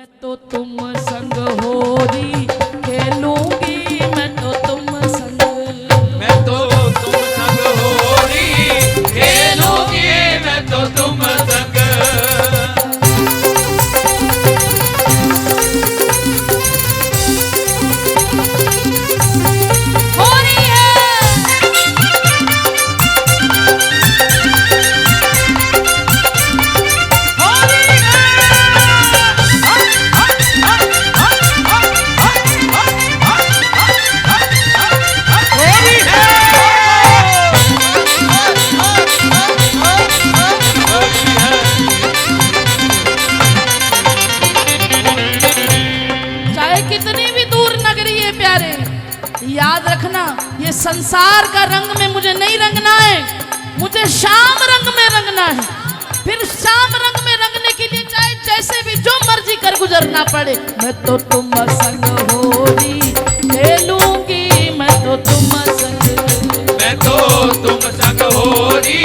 मैं तो तुम संग होरी खेलूंगी, मैं तो तुम संग, मैं तो तुम संग होरी खेलूंगी, मैं तो तुम संग। होरी है याद रखना, ये संसार का रंग में मुझे नहीं रंगना है, मुझे श्याम रंग में रंगना है। फिर श्याम रंग में रंगने के लिए चाहे जैसे भी जो मर्जी कर गुजरना पड़े, मैं तो तुम संग होरी खेलूंगी, मैं तो तुम संग, मैं तो तुम संग होरी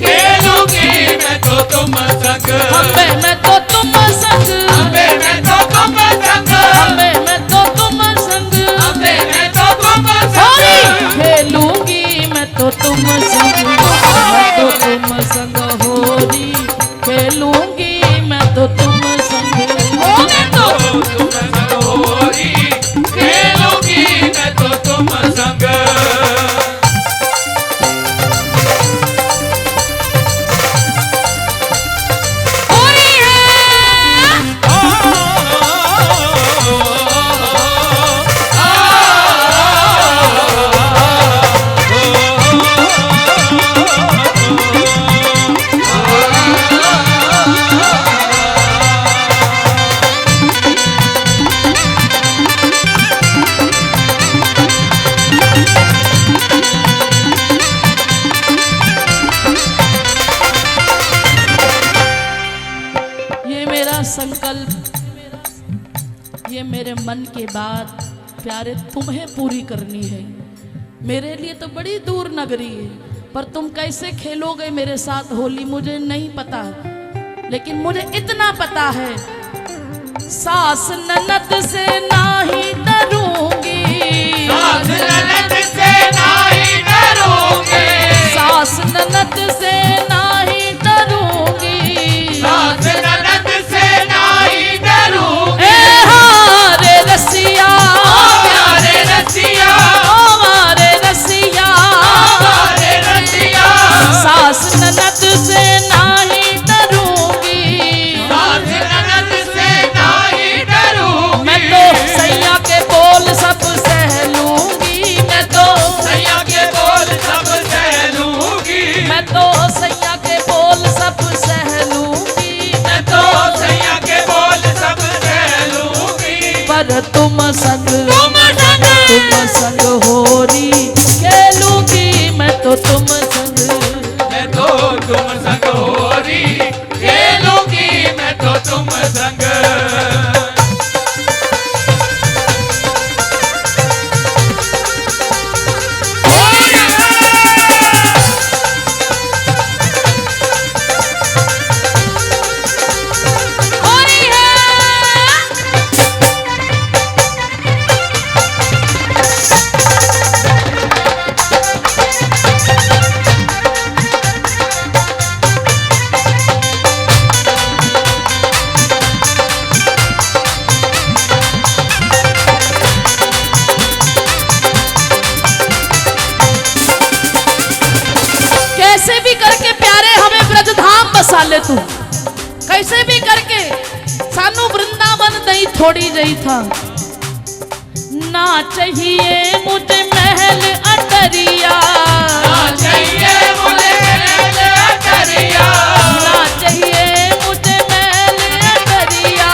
खेलूंगी, मैं तो तुम संग। अबे मैं तो तुम संग, अबे मैं तो तुम संग, अबे मैं तो तुम संग, अबे मैं तो तुम होरी संग। खेलूंगी, मैं तो तुम संग, मैं तो तुम संग होरी खेलूंगी, मैं तो तुम संग, मैं तो तुम संग होरी खेलूंगी, मैं तो तुम संग। होरी है ये मेरा संकल्प, ये मेरे मन की बात प्यारे तुम्हें पूरी करनी है। मेरे लिए तो बड़ी दूर नगरी है, पर तुम कैसे खेलोगे मेरे साथ होली मुझे नहीं पता, लेकिन मुझे इतना पता है, सास ननद से नाही डरूंगी, सास ननद से नाही डरूंगी, सास ननद से नाही डरूंगी, सास ननद से नाही डरूंगी। ए हारे रसिया, प्यारे रसिया, ओ मारे रसिया, प्यारे रसिया, सास ननद से नाही डरूंगी, सास ननद से नाही डरूंगी। मैं तो सैया के बोल सब सह लूंगी, मैं तो सैया के बोल सब सह लूंगी, मैं तो सैया के बोल सब सह लूंगी, मैं तो सैया के बोल सब सह लूंगी। पर तुम संग, तुम तुम संग होरी खेलूंगी, मैं तो तुम संग, मैं तो तुम संग होरी खेलूंगी, मैं तो तुम संग। होरी है कैसे भी करके प्यारे हमें ब्रजधाम बसा ले तू, कैसे भी करके सानू वृंदावन दई थोड़ी जई था। ना चाहिए मुझे महल अटरिया, ना चाहिए मुझे महल अटरिया, ना चाहिए मुझे महल अटरिया,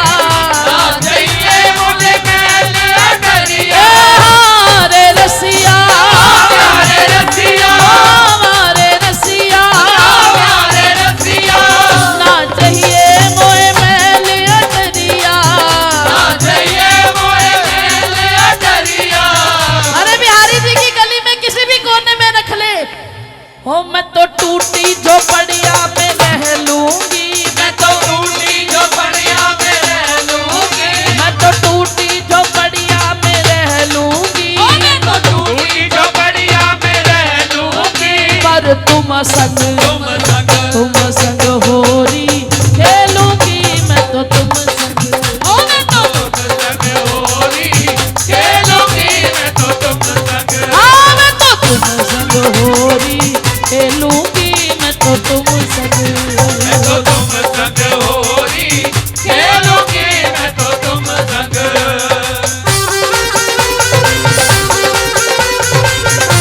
ना चाहिए मुझे महल अटरिया। हारे रसिया, प्यारे रसिया, हमारे रसिया, प्यारे रसिया, ना चाहिए मोए महल अटरिया। ना चाहिए मुझे महल अटरिया। अरे बिहारी जी की गली में किसी भी कोने में रख ले, हो संग तुम संग तुम संग होरी खेलूंगी मैं तो तुम संग। ओ मैं तो तुम संग होरी खेलूंगी मैं तो तुम संग। हाँ मैं तो तुम संग होरी खेलूंगी मैं तो तुम संग। मैं तो तुम संग होरी खेलूंगी मैं तो तुम संग।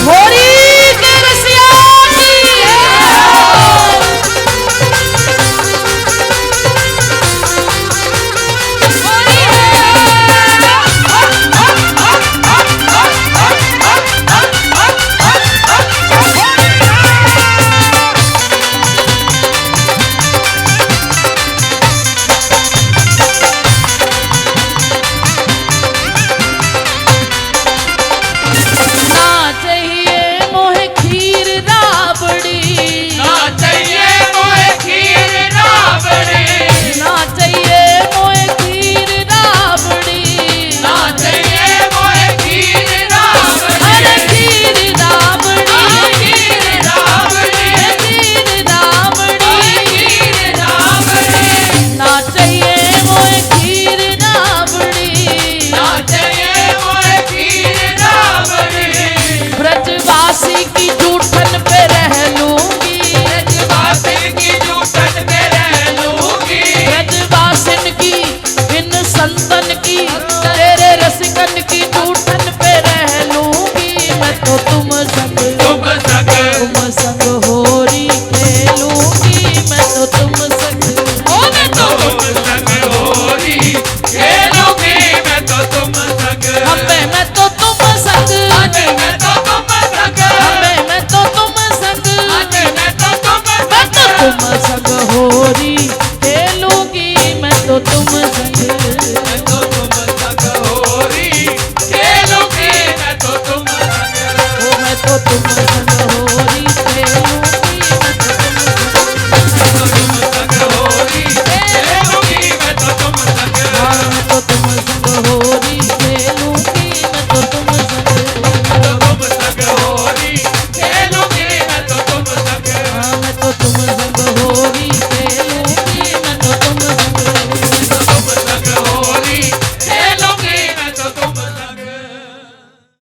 होरी के रसिया की होरी ना चाहिए मोहे खीर राबड़ी ना चाहिए मोहे खीर राबड़ी। ना चाहिए मोहे खीर राबड़ी ना चाहिए मोहे खीर राबड़ी। अरे खीर राबड़ी खीर राबड़ी खीर राबड़ी खीर राबड़ी। ना चाहिए मोहे खीर राबड़ी ना चाहिए मोहे खीर राबड़ी। ब्रजवासी की जूठन पे रह लूंगी ब्रजवासी की जूठन पे रह लूंगी। ब्रजवासिन की इन संतन की तेरे रसिकन की